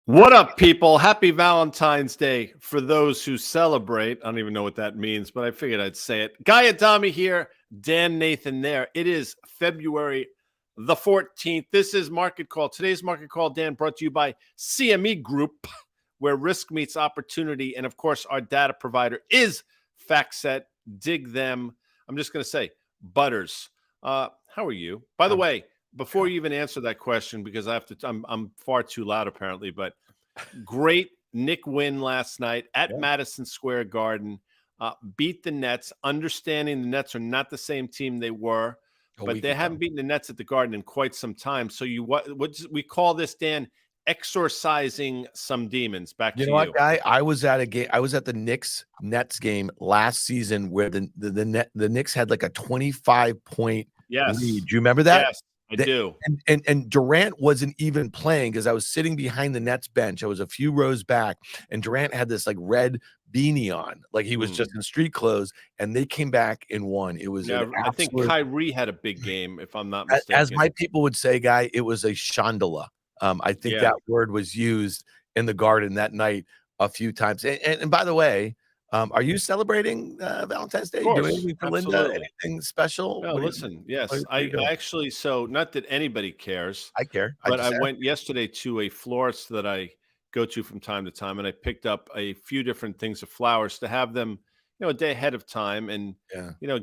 What up, people? Happy Valentine's Day for those who celebrate. I don't even know what that means, but I figured I'd say it. Guy Adami here, Dan Nathan there. It is February the 14th. This is Market Call. Today's Market Call, Dan, brought to you by CME Group, where risk meets opportunity. And, of course, our data provider is FactSet. Dig them. I'm just going to say, Butters, how are you? By the way, before you even answer that question, because I have to, I'm far too loud apparently, but great Nick win last night at Madison Square Garden, beat the Nets, understanding the Nets are not the same team they were, but they haven't beaten the Nets at the Garden in quite some time. So what we call this, Dan, exorcising some demons. Back to you. You know what, Guy? I was at a game. I was at the Knicks Nets game last season where the Knicks had like a 25-point lead. Do you remember that? Yes. I do. And Durant wasn't even playing because I was sitting behind the Nets bench. I was a few rows back, and Durant had this like red beanie on, like he was just in street clothes, and they came back and won. It was I think Kyrie had a big game, if I'm not mistaken. As my people would say, Guy, it was a chandala. I think that word was used in the Garden that night a few times. And by the way, are you celebrating Valentine's Day? Doing anything for Linda? Anything special? No, listen, yes. I actually, so not that anybody cares. I care. But I went yesterday to a florist that I go to from time to time, and I picked up a few different things of flowers to have them, a day ahead of time. And,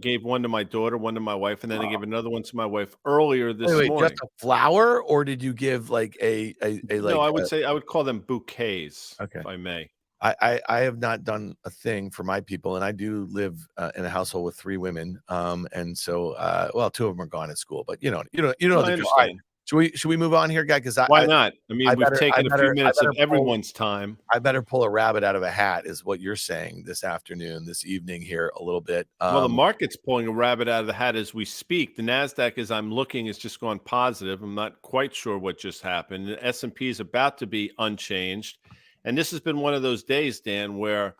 gave one to my daughter, one to my wife, and then I gave another one to my wife earlier this morning. Just a flower, or did you give like a No, I would call them bouquets, if I may. I have not done a thing for my people, and I do live in a household with 3 women. And so, well, 2 of them are gone at school, but you know. Right. Should we move on here, Guy? Because why not? I mean, we've taken a few minutes of everyone's time. I better pull a rabbit out of a hat, is what you're saying this afternoon, this evening here a little bit. Well, the market's pulling a rabbit out of the hat as we speak. The Nasdaq, as I'm looking, is just gone positive. I'm not quite sure what just happened. The S&P is about to be unchanged. And this has been one of those days, Dan, where,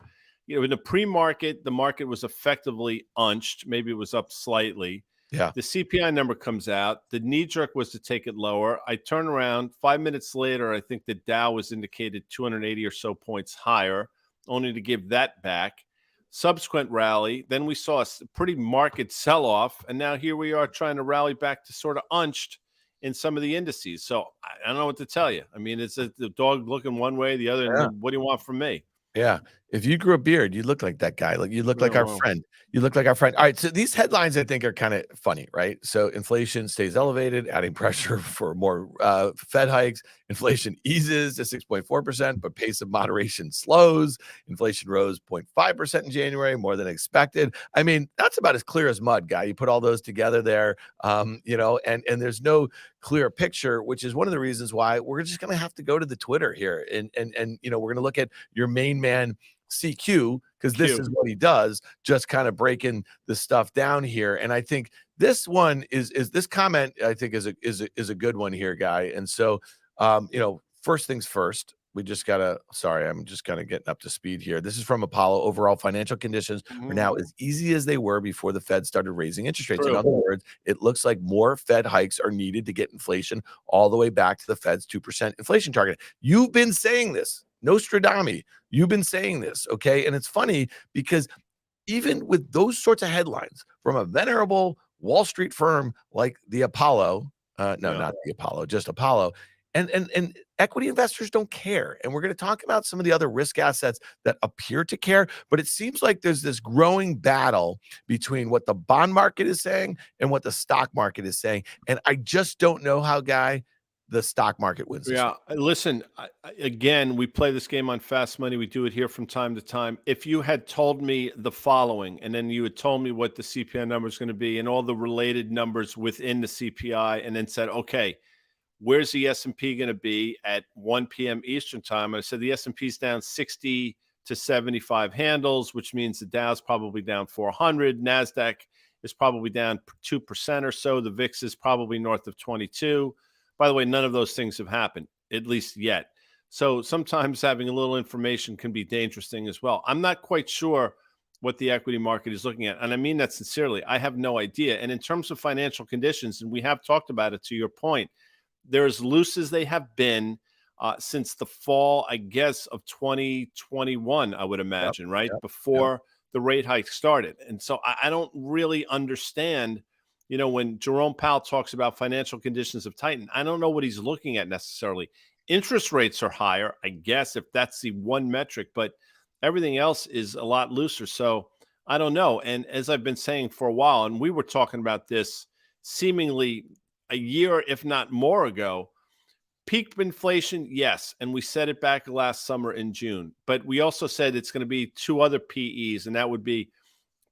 in the pre-market, the market was effectively unched. Maybe it was up slightly. Yeah. The CPI number comes out. The knee jerk was to take it lower. I turn around 5 minutes later. I think the Dow was indicated 280 or so points higher, only to give that back. Subsequent rally. Then we saw a pretty market sell-off. And now here we are trying to rally back to sort of unched in some of the indices. So I don't know what to tell you. I mean, it's the dog looking one way, the other. Yeah. What do you want from me? Yeah. If you grew a beard, you look like that guy. Like you look like our friend. You look like our friend. All right. So these headlines, I think, are kind of funny, right? So inflation stays elevated, adding pressure for more Fed hikes. Inflation eases to 6.4%, but pace of moderation slows. Inflation rose 0.5% in January, more than expected. I mean, that's about as clear as mud, Guy. You put all those together there, and there's no clear picture, which is one of the reasons why we're just going to have to go to the Twitter here. And we're going to look at your main man, CQ, because this is what he does, just kind of breaking the stuff down here. And I think this one is this comment, I think, is a good one here, Guy. And so, first things first, we just gotta, I'm just kind of getting up to speed here. This is from Apollo. Overall financial conditions are now as easy as they were before the Fed started raising interest rates. In other words, it looks like more Fed hikes are needed to get inflation all the way back to the Fed's 2% inflation target. You've been saying this. Nostradamus, you've been saying this, okay? And it's funny because even with those sorts of headlines from a venerable Wall Street firm like the Apollo, not the Apollo, just Apollo, and equity investors don't care. And we're going to talk about some of the other risk assets that appear to care, but it seems like there's this growing battle between what the bond market is saying and what the stock market is saying. And I just don't know how, Guy, the stock market wins. Yeah, listen, again, we play this game on Fast Money. We do it here from time to time. If you had told me the following, and then you had told me what the CPI number is going to be and all the related numbers within the CPI, and then said, okay, where's the S&P going to be at 1 p.m. Eastern time? I said the S&P is down 60 to 75 handles, which means the Dow's probably down 400. NASDAQ is probably down 2% or so. The VIX is probably north of 22. By the way, none of those things have happened, at least yet. So sometimes having a little information can be dangerous thing as well. I'm not quite sure what the equity market is looking at. And I mean that sincerely. I have no idea. And in terms of financial conditions, and we have talked about it to your point, they're as loose as they have been. since the fall, I guess, of 2021, I would imagine, right? Before the rate hike started. And so I don't really understand, when Jerome Powell talks about financial conditions have tightened, I don't know what he's looking at necessarily. Interest rates are higher, I guess, if that's the one metric, but everything else is a lot looser. So I don't know. And as I've been saying for a while, and we were talking about this seemingly a year, if not more ago, peak inflation, yes. And we said it back last summer in June. But we also said it's going to be two other PEs, and that would be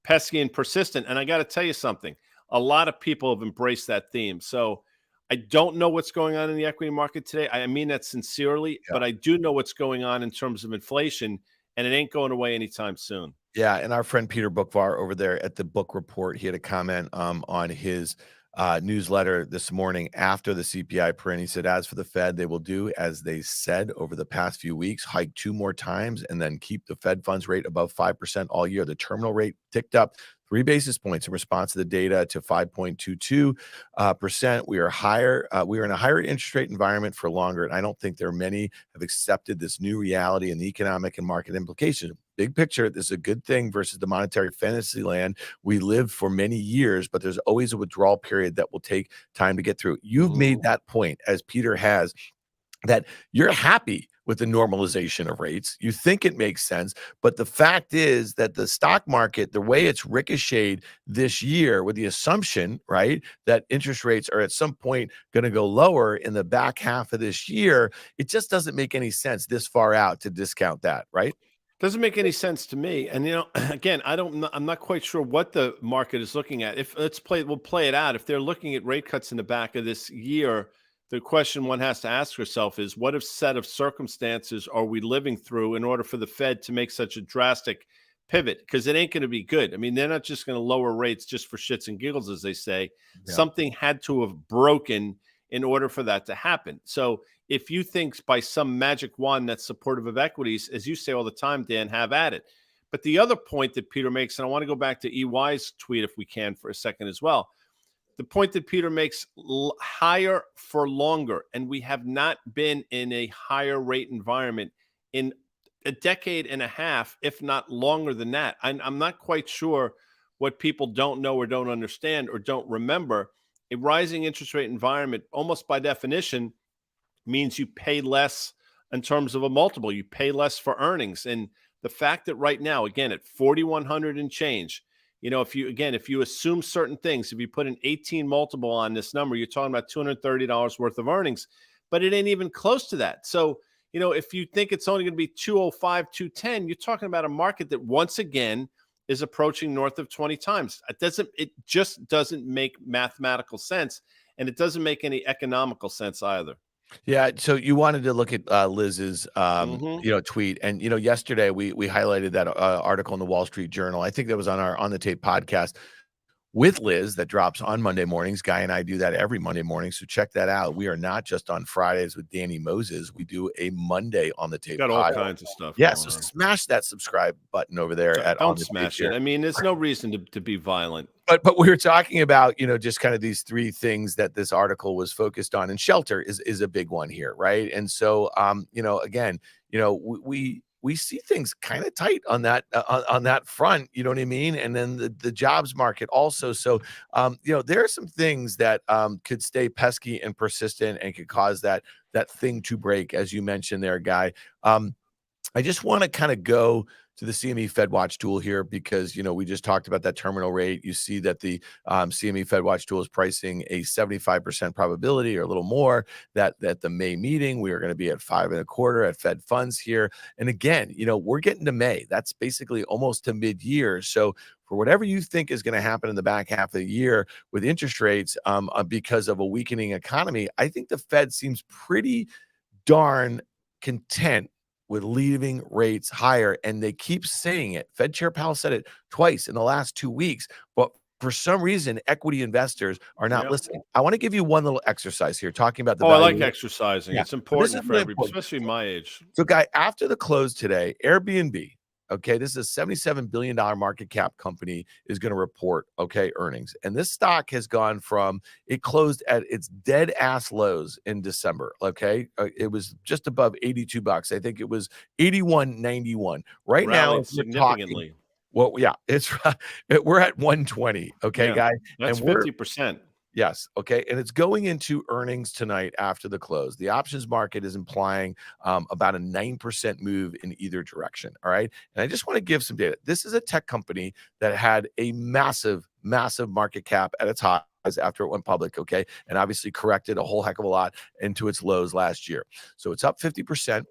pesky and persistent. And I got to tell you something. A lot of people have embraced that theme. So I don't know what's going on in the equity market today. I mean that sincerely, but I do know what's going on in terms of inflation, and it ain't going away anytime soon. Yeah, and our friend Peter Bookvar over there at the Book Report, he had a comment on his newsletter this morning after the CPI print. He said, as for the Fed, they will do as they said over the past few weeks, hike 2 more times and then keep the Fed funds rate above 5% all year. The terminal rate ticked up 3 basis points in response to the data to 5.22%. We are higher. We are in a higher interest rate environment for longer. And I don't think there are many have accepted this new reality and the economic and market implications. Big picture, this is a good thing versus the monetary fantasy land we lived for many years, but there's always a withdrawal period that will take time to get through. You've made that point, as Peter has, that you're happy with the normalization of rates. You think it makes sense, but the fact is that the stock market, the way it's ricocheted this year with the assumption, right, that interest rates are at some point going to go lower in the back half of this year, it just doesn't make any sense this far out to discount that, right? Doesn't make any sense to me. And again, I'm not quite sure what the market is looking at. We'll play it out. If they're looking at rate cuts in the back of this year, the question one has to ask herself is, what set of circumstances are we living through in order for the Fed to make such a drastic pivot? Because it ain't going to be good. I mean, they're not just going to lower rates just for shits and giggles, as they say. Yeah. Something had to have broken in order for that to happen. So if you think by some magic wand that's supportive of equities, as you say all the time, Dan, have at it. But the other point that Peter makes, and I want to go back to EY's tweet if we can for a second as well. The point that Peter makes, higher for longer. And we have not been in a higher rate environment in a decade and a half, if not longer than that. I'm not quite sure what people don't know or don't understand or don't remember. A rising interest rate environment, almost by definition, means you pay less in terms of a multiple. You pay less for earnings. And the fact that right now, again, at 4,100 and change, if you assume certain things, if you put an 18 multiple on this number, you're talking about $230 worth of earnings, but it ain't even close to that. So, if you think it's only going to be 205, 210, you're talking about a market that once again is approaching north of 20 times. It just doesn't make mathematical sense, and it doesn't make any economical sense either. Yeah, so you wanted to look at Liz's tweet, and yesterday we highlighted that article in the Wall Street Journal. I think that was on our On the Tape podcast with Liz that drops on Monday mornings. Guy and I do that every Monday morning, so check that out. We are not just on Fridays with Danny Moses. We do a Monday On the Tape. Got all kinds of stuff. Yeah, so smash that subscribe button over there. Don't smash it. I mean, there's no reason to be violent. But we were talking about, just kind of these 3 things that this article was focused on, and shelter is a big one here, right? And so, again, we see things kind of tight on that front, you know what I mean? And then the jobs market also. So, there are some things that could stay pesky and persistent and could cause that thing to break, as you mentioned there, Guy. I just want to kind of go to the CME Fed Watch tool here because, we just talked about that terminal rate. You see that the CME Fed Watch tool is pricing a 75% probability or a little more that the May meeting, we are going to be at 5.25 at Fed funds here. And again, we're getting to May. That's basically almost to mid-year. So for whatever you think is going to happen in the back half of the year with interest rates because of a weakening economy, I think the Fed seems pretty darn content with leaving rates higher, and they keep saying it. Fed Chair Powell said it twice in the last 2 weeks, but for some reason, equity investors are not listening. I want to give you one little exercise here, talking about the value. I like exercising. Yeah. It's important for everybody, especially my age. So, Guy, after the close today, Airbnb, Okay, this is a $77 billion market cap company is going to report, okay, earnings. And this stock has gone from, it closed at its dead ass lows in December. Okay, it was just above 82 bucks. I think it was 81.91. Right now, Rallied if we're talking, significantly. well, yeah, it's we're at 120. Okay, Yeah, guy, that's and we're 50%. yes. Okay. And it's going into earnings tonight after the close. The options market is implying about a 9% move in either direction. All right. And I just want to give some data. This is a tech company that had a massive, massive market cap at its highs after it went public. Okay. And obviously corrected a whole heck of a lot into its lows last year. So it's up 50%.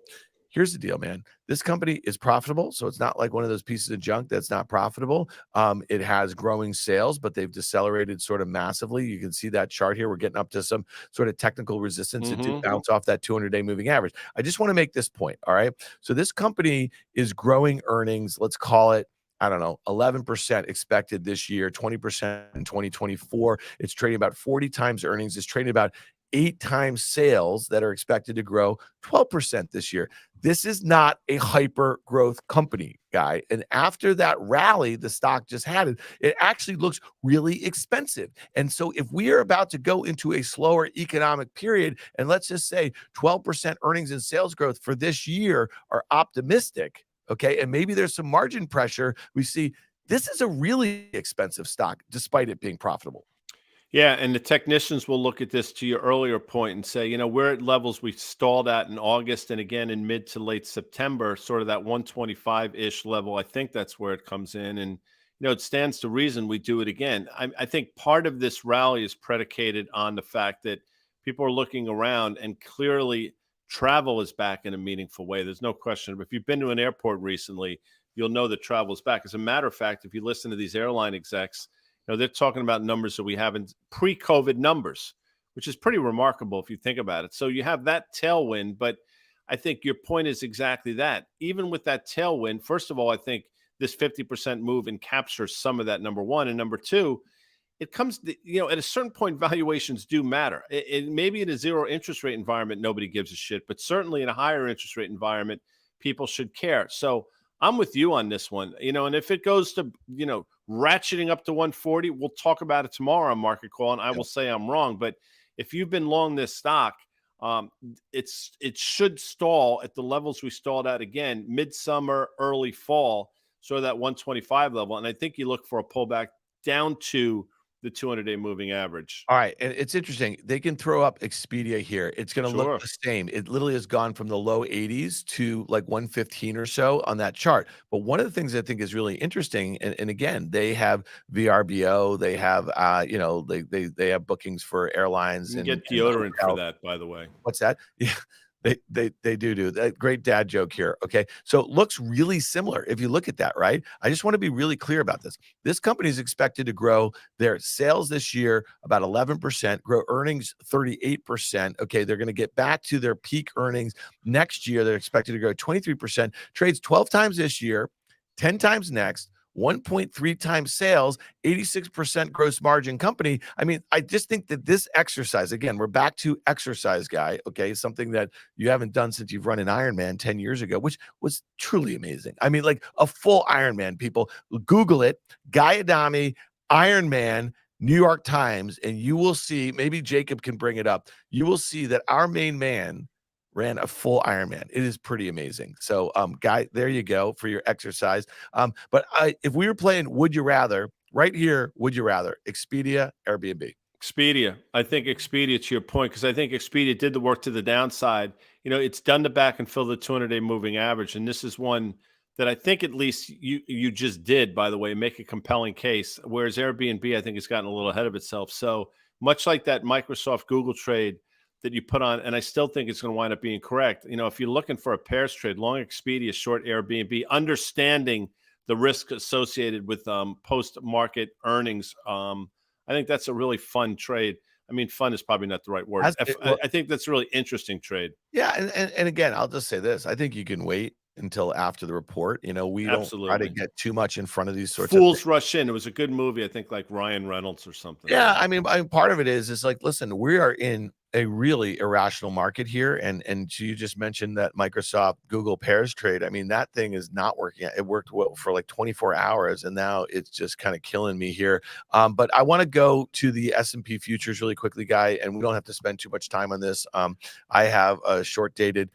Here's the deal, man. This company is profitable, so it's not like one of those pieces of junk that's not profitable. It has growing sales, but they've decelerated sort of massively. You can see that chart here. We're getting up to some sort of technical resistance. It did bounce off that 200-day moving average. I just want to make this point, all right? So this company is growing earnings, let's call it, I don't know, 11% expected this year, 20% in 2024. It's trading about 40 times earnings. It's trading about 8 times sales that are expected to grow 12% this year. This is not a hyper growth company, guy. And after that rally, the stock just had it actually looks really expensive. And so if we are about to go into a slower economic period, and let's just say 12% earnings and sales growth for this year are optimistic, okay, and maybe there's some margin pressure, we see this is a really expensive stock despite it being profitable. Yeah, and the technicians will look at this, to your earlier point, and say, we're at levels we stalled at in August and again in mid to late September, sort of that 125-ish level. I think that's where it comes in. And, it stands to reason we do it again. I think part of this rally is predicated on the fact that people are looking around and clearly travel is back in a meaningful way. There's no question. But if you've been to an airport recently, you'll know that travel is back. As a matter of fact, if you listen to these airline execs, they're talking about numbers that we haven't, pre-COVID numbers, which is pretty remarkable if you think about it. So you have that tailwind, but I think your point is exactly that. Even with that tailwind, first of all, I think this 50% move encaptures some of that, number one. And number two, it comes to, at a certain point, valuations do matter. Maybe in a zero interest rate environment, nobody gives a shit, but certainly in a higher interest rate environment, people should care. So I'm with you on this one, and if it goes to, ratcheting up to 140, we'll talk about it tomorrow on Market Call, and I will say I'm wrong. But if you've been long this stock, it should stall at the levels we stalled at again, midsummer, early fall, so that 125 level. And I think you look for a pullback down to the 200-day moving average. All right. And it's interesting. They can throw up Expedia here. It's going to look the same. It literally has gone from the low 80s to like 115 or so on that chart. But one of the things I think is really interesting, and again, they have VRBO, they have, they have bookings for airlines. You can get deodorant for that, by the way. What's that? Yeah. They do that. Great dad joke here. Okay. So it looks really similar if you look at that, right? I just want to be really clear about this. This company is expected to grow their sales this year about 11%, grow earnings 38%. Okay. They're going to get back to their peak earnings next year. They're expected to grow 23%, trades 12 times this year, 10 times next. 1.3 times sales, 86% gross margin company. I mean, I just think that this exercise, again, we're back to exercise, guy, okay, something that you haven't done since you've run an Ironman 10 years ago, which was truly amazing. I mean, like a full Ironman, people. Google it, Guy Adami, Ironman, New York Times, and you will see, maybe Jacob can bring it up, you will see that our main man ran a full Ironman. It is pretty amazing. So, Guy, there you go for your exercise. But if we were playing Would You Rather, right here, would you rather Expedia, Airbnb? Expedia. I think Expedia, to your point, because I think Expedia did the work to the downside. It's done the back and fill the 200-day moving average. And this is one that I think at least you just did, by the way, make a compelling case. Whereas Airbnb, I think, has gotten a little ahead of itself. So much like that Microsoft Google trade that you put on, and I still think it's going to wind up being correct. If you're looking for a pairs trade, long Expedia, short Airbnb, understanding the risk associated with post-market earnings, I think that's a really fun trade. I mean, fun is probably not the right word. I think that's a really interesting trade. Yeah, and again, I'll just say this. I think you can wait until after the report. We don't try to get too much in front of these sorts of Fools rush in. It was a good movie, I think, like Ryan Reynolds or something. Yeah, I mean, part of it is like, listen, we are in a really irrational market here. And you just mentioned that Microsoft Google pairs trade. I mean, that thing is not working. It worked well for like 24 hours, and now it's just kind of killing me here. But I want to go to the S&P futures really quickly, Guy, and we don't have to spend too much time on this. I have a short dated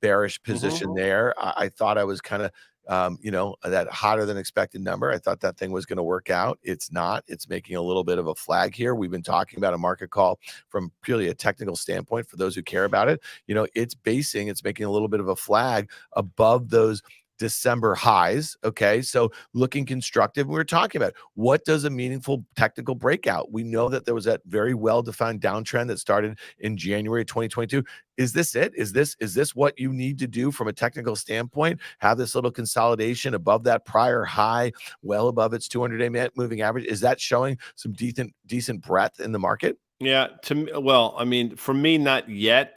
bearish position there. I thought I was kind of that hotter than expected number. I thought that thing was going to work out. It's not. It's making a little bit of a flag here. We've been talking about a market call from purely a technical standpoint for those who care about it. It's making a little bit of a flag above those December highs. Okay. So looking constructive. We were talking about what does a meaningful technical breakout? We know that there was that very well-defined downtrend that started in January 2022. Is this it? Is this what you need to do from a technical standpoint? Have this little consolidation above that prior high, well above its 200-day moving average? Is that showing some decent breadth in the market? Yeah, I mean, for me, not yet.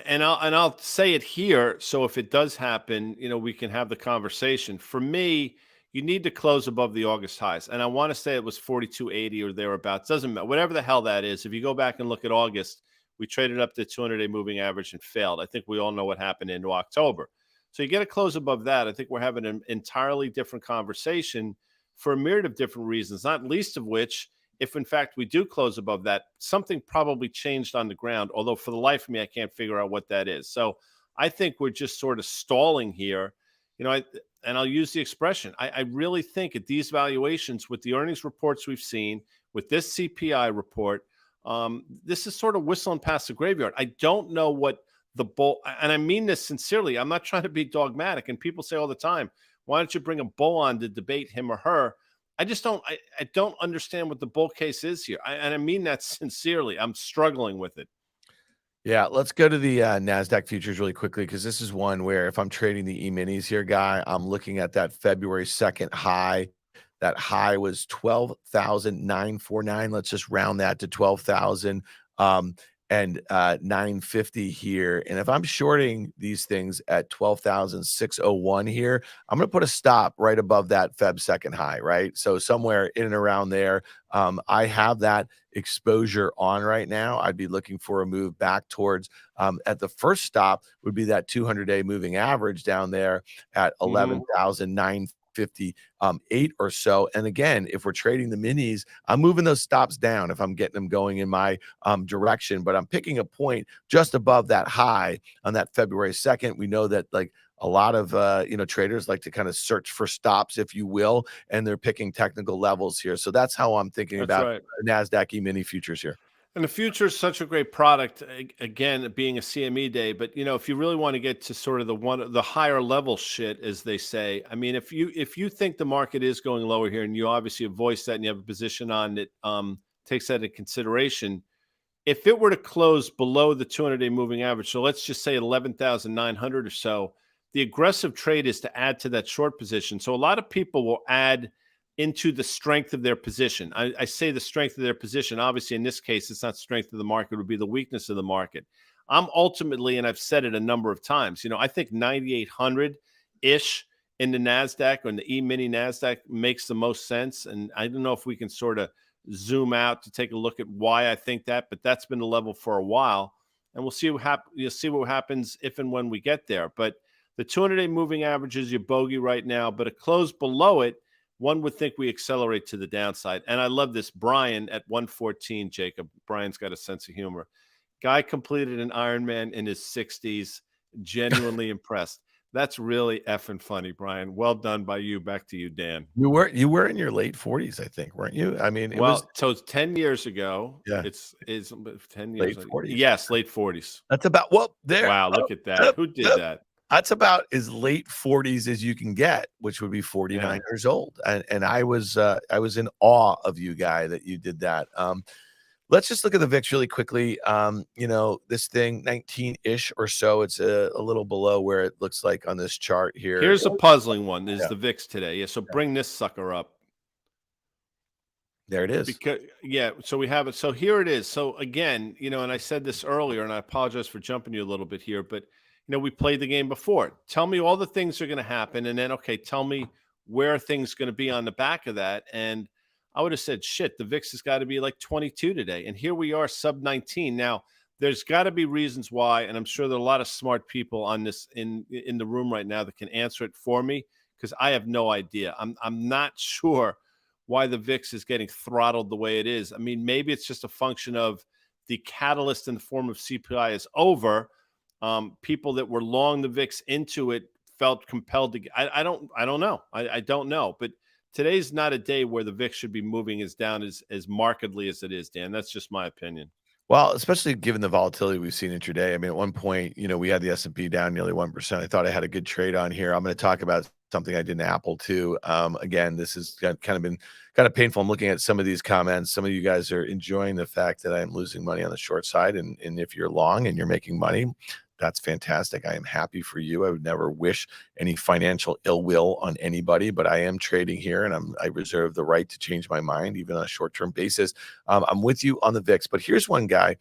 And I'll say it here. So if it does happen, we can have the conversation. For me, you need to close above the August highs. And I want to say it was 42.80 or thereabouts. Doesn't matter. Whatever the hell that is. If you go back and look at August, we traded up to 200-day moving average and failed. I think we all know what happened into October. So you get to close above that. I think we're having an entirely different conversation for a myriad of different reasons, not least of which, if in fact we do close above that, something probably changed on the ground, although for the life of me, I can't figure out what that is. So I think we're just sort of stalling here. And I'll use the expression, I really think at these valuations, with the earnings reports we've seen, with this CPI report, this is sort of whistling past the graveyard. I don't know what the bull, and I mean this sincerely, I'm not trying to be dogmatic, and people say all the time, why don't you bring a bull on to debate him or her? I just don't. I don't understand what the bull case is here, and I mean that sincerely. I'm struggling with it. Yeah, let's go to the NASDAQ futures really quickly, because this is one where if I'm trading the E-minis here, Guy, I'm looking at that February 2nd high. That high was 12,949. Let's just round that to 12,000. And 950 here. And if I'm shorting these things at 12,601 here, I'm going to put a stop right above that Feb 2nd high, right? So somewhere in and around there, I have that exposure on right now. I'd be looking for a move back towards at the first stop would be that 200-day moving average down there at 11,958 or so. And again, if we're trading the minis, I'm moving those stops down if I'm getting them going in my direction, but I'm picking a point just above that high on that February 2nd. We know that like a lot of traders like to kind of search for stops, if you will, and they're picking technical levels here. So that's how I'm thinking about NASDAQ E-mini futures here. And the future is such a great product, again, being a CME day. But, if you really want to get to sort of the higher level shit, as they say, I mean, if you think the market is going lower here, and you obviously have voiced that and you have a position on that takes that into consideration, if it were to close below the 200-day moving average, so let's just say 11,900 or so, the aggressive trade is to add to that short position. So a lot of people will add into the strength of their position. I say the strength of their position. Obviously, in this case, it's not strength of the market. It would be the weakness of the market. I'm ultimately, and I've said it a number of times, I think 9,800-ish in the NASDAQ or in the E-mini NASDAQ makes the most sense. And I don't know if we can sort of zoom out to take a look at why I think that, but that's been the level for a while. And we'll see you'll see what happens if and when we get there. But the 200-day moving average is your bogey right now, but a close below it, one would think we accelerate to the downside. And I love this. Brian at 114, Jacob. Brian's got a sense of humor. Guy completed an Ironman in his 60s. Genuinely impressed. That's really effing funny, Brian. Well done by you. Back to you, Dan. You were in your late 40s, I think, weren't you? I mean, so it's 10 years ago. Yeah. It's 10 years. Late 40s. Yes, late 40s. That's about there. Wow, look at that. Who did that? That's about as late 40s as you can get, which would be 49 years old. And I was in awe of you, Guy, that you did that. Let's just look at the VIX really quickly. This thing 19-ish or so. It's a little below where it looks like on this chart here. Here's a puzzling one. This is the VIX today. Yeah, so bring this sucker up. There it is. So we have it. So here it is. So again, and I said this earlier, and I apologize for jumping you a little bit here, but we played the game before. Tell me all the things that are going to happen, and then, okay, tell me where things going to be on the back of that. And I would have said, shit, the VIX has got to be like 22 today. And here we are, sub 19. Now, there's got to be reasons why, and I'm sure there are a lot of smart people on this in the room right now that can answer it for me, because I have no idea. I'm not sure why the VIX is getting throttled the way it is. I mean, maybe it's just a function of the catalyst in the form of CPI is over. People that were long the VIX into it felt compelled to. I don't know. I don't know. But today's not a day where the VIX should be moving as down as markedly as it is, Dan. That's just my opinion. Well, especially given the volatility we've seen intraday. I mean, at one point, we had the S&P down nearly 1%. I thought I had a good trade on here. I'm going to talk about something I did in Apple too. Again, this has kind of been kind of painful. I'm looking at some of these comments. Some of you guys are enjoying the fact that I am losing money on the short side. And if you're long and you're making money, that's fantastic. I am happy for you. I would never wish any financial ill will on anybody, but I am trading here and I reserve the right to change my mind, even on a short-term basis. I'm with you on the VIX, but here's one guy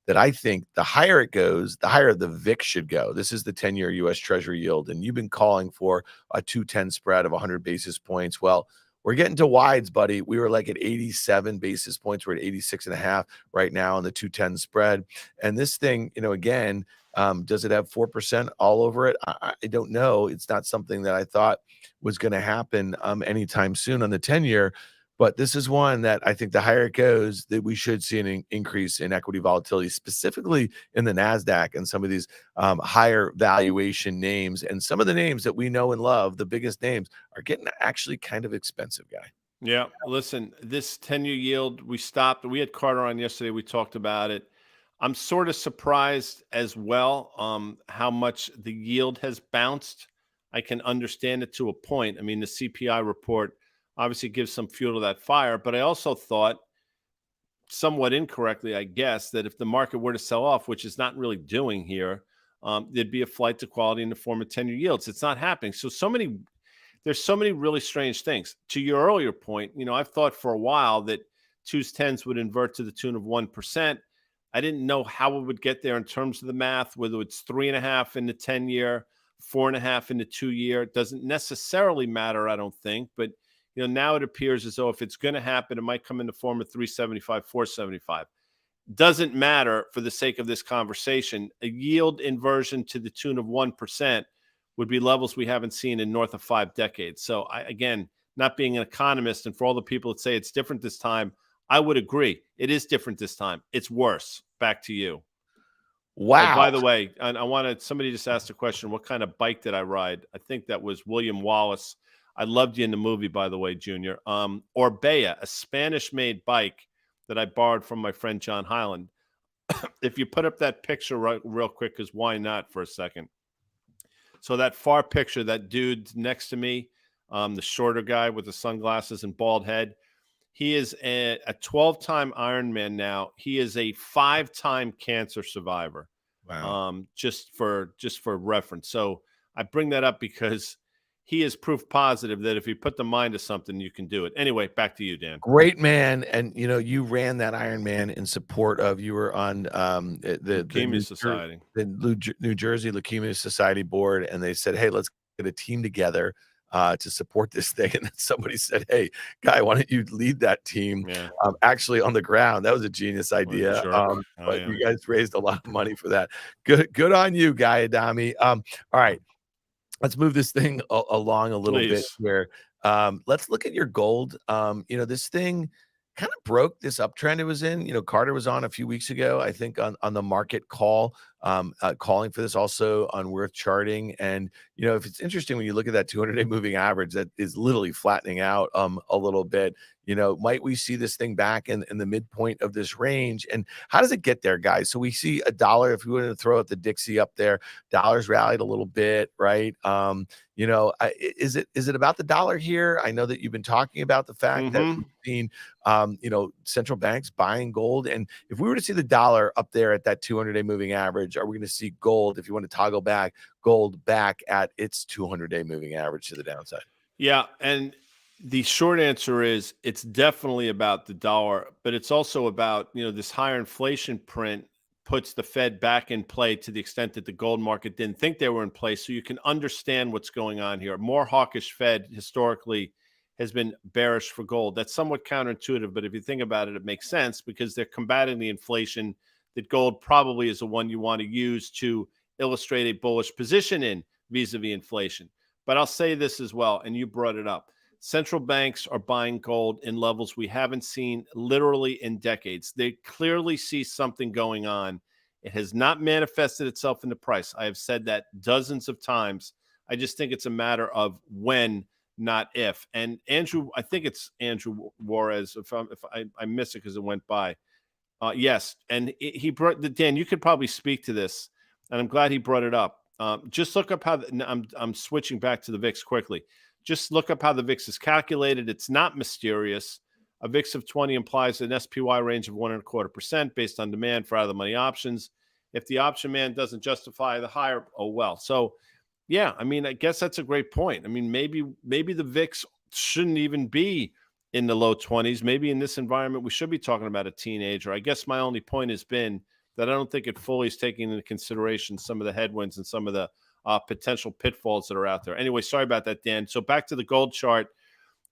that I think the higher it goes, the higher the VIX should go. This is the 10-year U.S. Treasury yield, and you've been calling for a 210 spread of 100 basis points. Well, we're getting to wides, buddy. We were like at 87 basis points. We're at 86.5 right now on the 210 spread. And this thing, again, does it have 4% all over it? I don't know. It's not something that I thought was going to happen anytime soon on the 10-year. But this is one that I think the higher it goes, that we should see an increase in equity volatility, specifically in the NASDAQ and some of these higher valuation names. And some of the names that we know and love, the biggest names, are getting actually kind of expensive, guy. Yeah. Listen, this 10-year yield, we stopped. We had Carter on yesterday. We talked about it. I'm sort of surprised as well how much the yield has bounced. I can understand it to a point. I mean, the CPI report obviously gives some fuel to that fire, but I also thought, somewhat incorrectly, I guess, that if the market were to sell off, which is not really doing here, there'd be a flight to quality in the form of 10-year yields. It's not happening. There's so many really strange things. To your earlier point, I've thought for a while that 2s 10s would invert to the tune of 1%. I didn't know how it would get there in terms of the math, whether it's 3.5 in the 10-year, 4.5 in the 2-year. It doesn't necessarily matter, I don't think. But now it appears as though if it's going to happen, it might come in the form of 375, 475. Doesn't matter for the sake of this conversation. A yield inversion to the tune of 1% would be levels we haven't seen in north of 5 decades. So again, not being an economist, and for all the people that say it's different this time, I would agree. It is different this time. It's worse. Back to you. Wow. Oh, by the way, somebody just asked a question. What kind of bike did I ride? I think that was William Wallace. I loved you in the movie, by the way, Junior. Orbea, a Spanish-made bike that I borrowed from my friend John Hyland. If you put up that picture real quick, because why not for a second? So that far picture, that dude next to me, the shorter guy with the sunglasses and bald head, he is a 12-time Ironman now. He is a 5-time cancer survivor. Wow. Just for reference. So I bring that up because he is proof positive that if you put the mind to something, you can do it. Anyway, back to you, Dan. Great man. And you ran that Ironman in support of, you were on the Leukemia Society, the New Jersey Leukemia Society board, and they said, hey, let's get a team together to support this thing. And then somebody said, hey, Guy, why don't you lead that team actually on the ground? That was a genius idea. But you guys raised a lot of money for that. Good on you, Guy Adami. All right. Let's move this thing along a little bit here. Let's look at your gold. This thing kind of broke this uptrend it was in. Carter was on a few weeks ago, I think, on the market call, calling for this, also on Worth Charting. And if it's interesting, when you look at that 200-day moving average that is literally flattening out a little bit, might we see this thing back in the midpoint of this range? And how does it get there, guys? So we see a dollar. If we were to throw out the Dixie up there, dollars rallied a little bit, right? Is it about the dollar here? I know that you've been talking about the fact that we've seen central banks buying gold. And if we were to see the dollar up there at that 200-day moving average, are we going to see gold, if you want to toggle back, gold back at its 200-day moving average to the downside? Yeah. And the short answer is it's definitely about the dollar, but it's also about, this higher inflation print puts the Fed back in play to the extent that the gold market didn't think they were in place. So you can understand what's going on here. More hawkish Fed historically has been bearish for gold. That's somewhat counterintuitive, but if you think about it, it makes sense because they're combating the inflation that gold probably is the one you want to use to illustrate a bullish position in vis-a-vis inflation. But I'll say this as well, and you brought it up. Central banks are buying gold in levels we haven't seen literally in decades. They clearly see something going on. It has not manifested itself in the price. I have said that dozens of times. I just think it's a matter of when, not if. And Andrew, I think it's Andrew Juarez, if I miss it because it went by. Yes, and he brought Dan. You could probably speak to this, and I'm glad he brought it up. Just look up how I'm switching back to the VIX quickly. Just look up how the VIX is calculated. It's not mysterious. A VIX of 20 implies an SPY range of 1.25% based on demand for out-of-the-money options. If the option man doesn't justify the higher, oh well. So, yeah, I mean, I guess that's a great point. I mean, maybe the VIX shouldn't even be in the low 20s. Maybe in this environment, we should be talking about a teenager. I guess my only point has been that I don't think it fully is taking into consideration some of the headwinds and some of the potential pitfalls that are out there. Anyway, sorry about that, Dan. So back to the gold chart.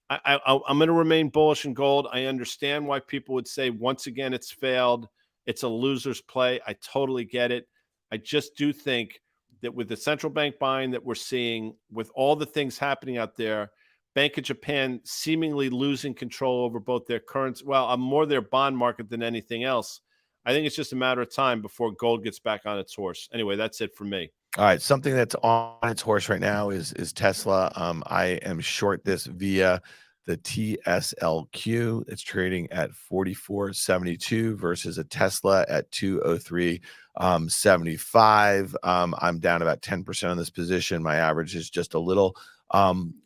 I'm going to remain bullish in gold. I understand why people would say, once again, it's failed. It's a loser's play. I totally get it. I just do think that with the central bank buying that we're seeing, with all the things happening out there, Bank of Japan seemingly losing control over both their currency, more their bond market than anything else. I think it's just a matter of time before gold gets back on its horse. Anyway, that's it for me. All right, something that's on its horse right now is Tesla. I am short this via the TSLQ. It's trading at 44.72 versus a Tesla at 203.75. I'm down about 10% on this position. My average is just a little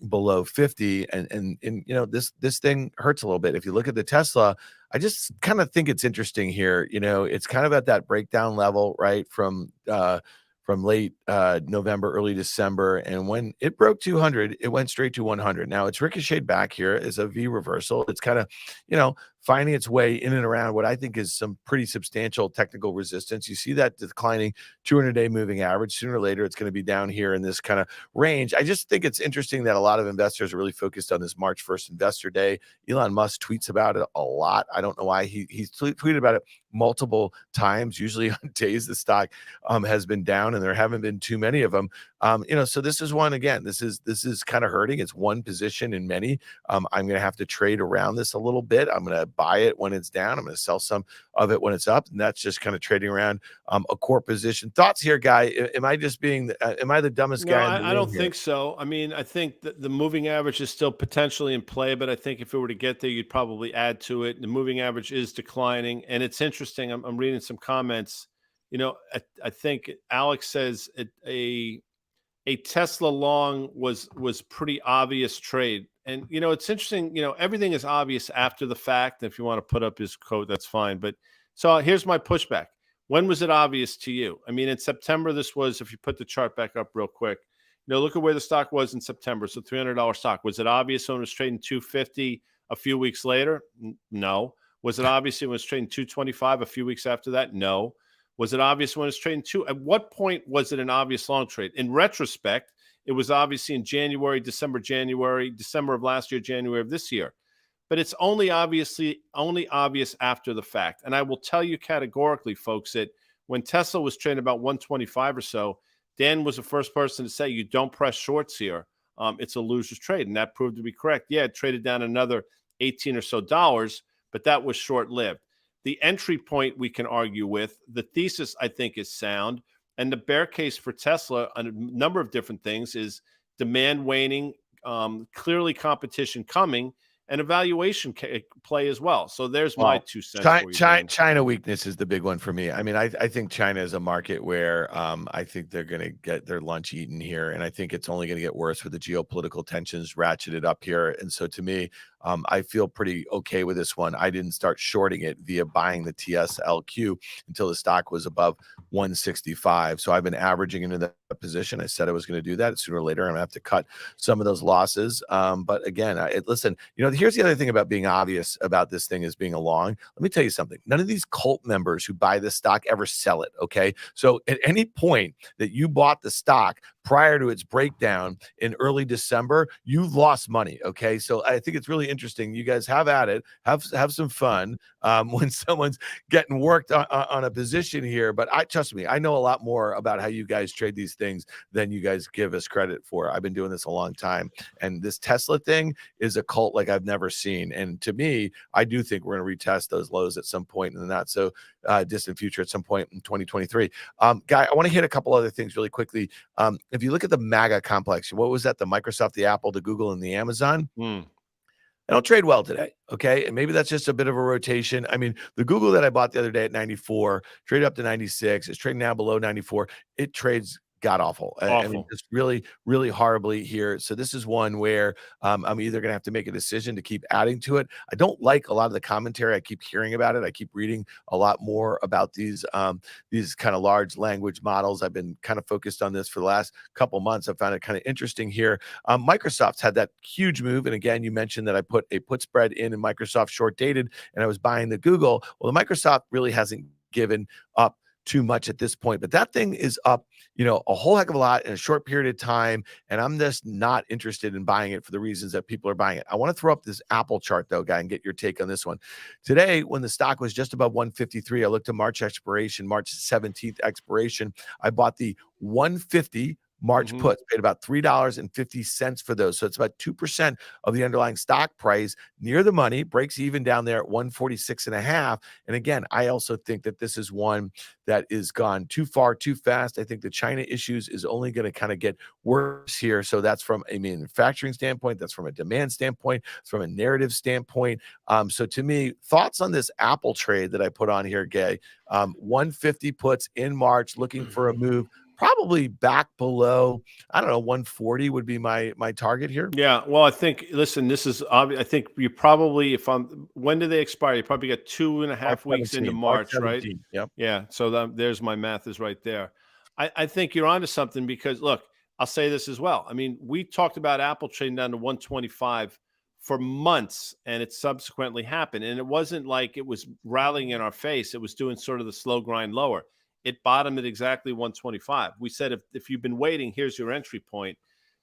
below 50, and you know, this thing hurts a little bit. If you look at the Tesla, I just kind of think it's interesting here. You know, it's kind of at that breakdown level, right? From late November, early December. And when it broke 200, it went straight to 100. Now it's ricocheted back here as a V reversal. It's kind of, you know, finding its way in and around what I think is some pretty substantial technical resistance. You see that declining 200-day moving average. Sooner or later, it's going to be down here in this kind of range. I just think it's interesting that a lot of investors are really focused on this March 1st investor day. Elon Musk tweets about it a lot. I don't know why. He's tweeted about it multiple times, usually on days the stock has been down, and there haven't been too many of them. You know, so this is one, again, this is kind of hurting. It's one position in many. I'm going to have to trade around this a little bit. I'm going to buy it when it's down. I'm going to sell some of it when it's up. And that's just kind of trading around a core position. Thoughts here, Guy? Am I just being, am I the dumbest guy? I don't think so. I mean, I think that the moving average is still potentially in play, but I think if it were to get there, you'd probably add to it. The moving average is declining. And it's interesting. I'm reading some comments. You know, I think Alex says a Tesla long was pretty obvious trade. And, you know, it's interesting, you know, everything is obvious after the fact. If you want to put up his quote, that's fine. But so here's my pushback. When was it obvious to you? I mean, in September, this was, if you put the chart back up real quick, you know, look at where the stock was in September. So $300 stock. Was it obvious when it was trading 250 a few weeks later? No. Was it obvious when it was trading 225 a few weeks after that? No. Was it obvious when it was trading two? At what point was it an obvious long trade? In retrospect, it was obviously in January, December of last year, January of this year. But it's only obvious after the fact. And I will tell you categorically, folks, that when Tesla was trading about 125 or so, Dan was the first person to say, you don't press shorts here. It's a loser's trade. And that proved to be correct. Yeah, it traded down another $18 or so, but that was short-lived. The entry point we can argue with. The thesis, I think, is sound. And the bear case for Tesla on a number of different things is demand waning, clearly competition coming, and a valuation play as well. So there's my 2 cents. China weakness is the big one for me. I mean, I think China is a market where I think they're going to get their lunch eaten here. And I think it's only going to get worse with the geopolitical tensions ratcheted up here. And so to me, I feel pretty okay with this one. I didn't start shorting it via buying the TSLQ until the stock was above 165. So I've been averaging into that position. I said I was going to do that. Sooner or later, I'm going to have to cut some of those losses. But again, listen, you know, here's the other thing about being obvious about this thing as being a long. Let me tell you something. None of these cult members who buy this stock ever sell it. Okay. So at any point that you bought the stock prior to its breakdown in early December, you lost money. Okay, so I think it's really interesting. You guys have at it, have some fun when someone's getting worked on a position here. But trust me, I know a lot more about how you guys trade these things than you guys give us credit for. I've been doing this a long time, and this Tesla thing is a cult like I've never seen. And to me, I do think we're going to retest those lows at some point in the not so distant future, at some point in 2023. Guy, I want to hit a couple other things really quickly. If you look at the MAGA complex, what was that? The Microsoft, the Apple, the Google, and the Amazon. I don't trade well today. Okay. And maybe that's just a bit of a rotation. I mean, the Google that I bought the other day at 94, traded up to 96. It's trading now below 94. It trades god awful. I mean, just really, really horribly here. So this is one where I'm either going to have to make a decision to keep adding to it. I don't like a lot of the commentary. I keep hearing about it. I keep reading a lot more about these kind of large language models. I've been kind of focused on this for the last couple months. I found it kind of interesting here. Microsoft's had that huge move. And again, you mentioned that I put a put spread in Microsoft short dated, and I was buying the Google. Well, the Microsoft really hasn't given up too much at this point, but that thing is up, a whole heck of a lot in a short period of time. And I'm just not interested in buying it for the reasons that people are buying it. I want to throw up this Apple chart though, Guy, and get your take on this one. Today, when the stock was just above 153, I looked at March expiration, March 17th expiration. I bought the 150 March puts, paid about $3.50 for those. So it's about 2% of the underlying stock price, near the money, breaks even down there at 146.5. And again, I also think that this is one that is gone too far, too fast. I think the China issues is only going to kind of get worse here. So that's from a manufacturing standpoint. That's from a demand standpoint. It's from a narrative standpoint. So to me, thoughts on this Apple trade that I put on here, Gay, 150 puts in March, looking for a move. Probably back below, I don't know, 140 would be my target here. Yeah, well, I think, listen, this is obvious. I think you probably, when do they expire? You probably got 2.5 weeks into March, right? Yep. Yeah, so there's my math is right there. I think you're onto something because, look, I'll say this as well. I mean, we talked about Apple trading down to 125 for months, and it subsequently happened. And it wasn't like it was rallying in our face. It was doing sort of the slow grind lower. It bottomed at exactly 125. We said, if you've been waiting, here's your entry point.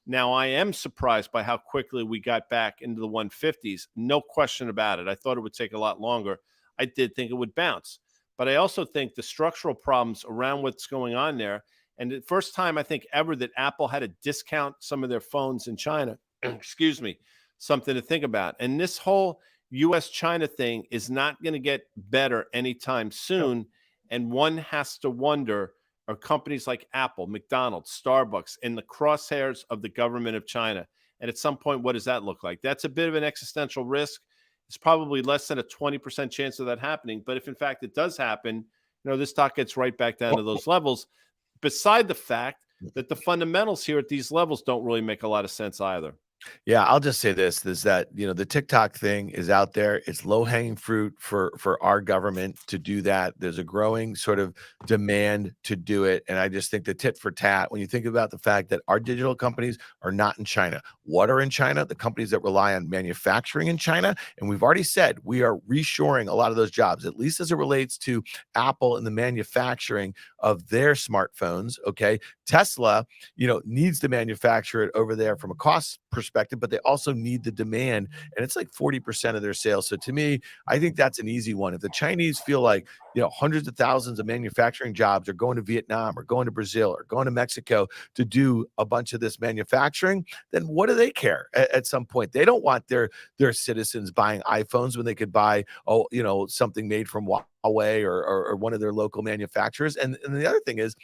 Now, I am surprised by how quickly we got back into the 150s. No question about it. I thought it would take a lot longer. I did think it would bounce. But I also think the structural problems around what's going on there, and the first time I think ever that Apple had to discount some of their phones in China, excuse me, something to think about. And this whole U.S.-China thing is not going to get better anytime soon. And one has to wonder, are companies like Apple, McDonald's, Starbucks in the crosshairs of the government of China? And at some point, what does that look like? That's a bit of an existential risk. It's probably less than a 20% chance of that happening. But if in fact it does happen, this stock gets right back down to those levels. Beside the fact that the fundamentals here at these levels don't really make a lot of sense either. Yeah, I'll just say this, is that, the TikTok thing is out there. It's low-hanging fruit for our government to do that. There's a growing sort of demand to do it. And I just think the tit for tat, when you think about the fact that our digital companies are not in China. What are in China? The companies that rely on manufacturing in China. And we've already said we are reshoring a lot of those jobs, at least as it relates to Apple and the manufacturing of their smartphones. Okay. Tesla, needs to manufacture it over there from a cost perspective, but they also need the demand, and it's like 40% of their sales. So to me, I think that's an easy one. If the Chinese feel like, hundreds of thousands of manufacturing jobs are going to Vietnam or going to Brazil or going to Mexico to do a bunch of this manufacturing, then what do they care at some point? They don't want their citizens buying iPhones when they could buy, something made from Huawei or one of their local manufacturers. And the other thing is,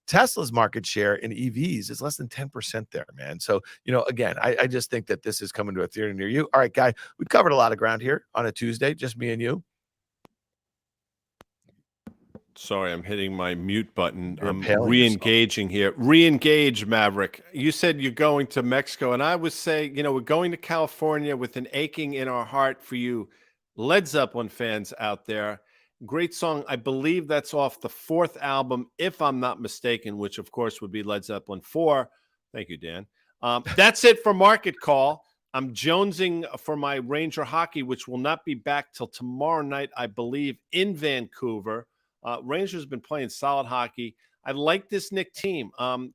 Tesla's market share in EVs is less than 10% there, man. So, again, I just think that this is coming to a theater near you. All right, Guy, we've covered a lot of ground here on a Tuesday, just me and you. Sorry, I'm hitting my mute button. I'm re-engaging here. Re-engage, Maverick. You said you're going to Mexico, and I would say, we're going to California with an aching in our heart for you Led Zeppelin fans out there. Great song. I believe that's off the 4th album, if I'm not mistaken, which, of course, would be Led Zeppelin 4. Thank you, Dan. That's it for Market Call. I'm jonesing for my Ranger hockey, which will not be back till tomorrow night, I believe, in Vancouver. Rangers have been playing solid hockey. I like this Knicks team.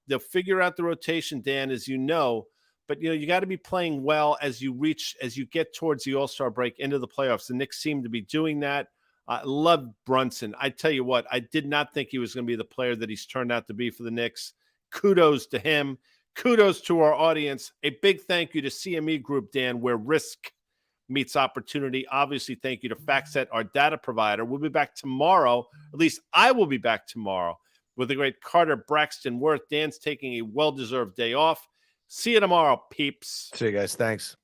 They'll figure out the rotation, Dan, as you know. But, you got to be playing well as you get towards the All-Star break into the playoffs. The Knicks seem to be doing that. I love Brunson. I tell you what, I did not think he was going to be the player that he's turned out to be for the Knicks. Kudos to him. Kudos to our audience. A big thank you to CME Group, Dan, where risk meets opportunity. Obviously, thank you to FactSet, our data provider. We'll be back tomorrow. At least I will be back tomorrow with the great Carter Braxton Worth. Dan's taking a well-deserved day off. See you tomorrow, peeps. See you guys. Thanks.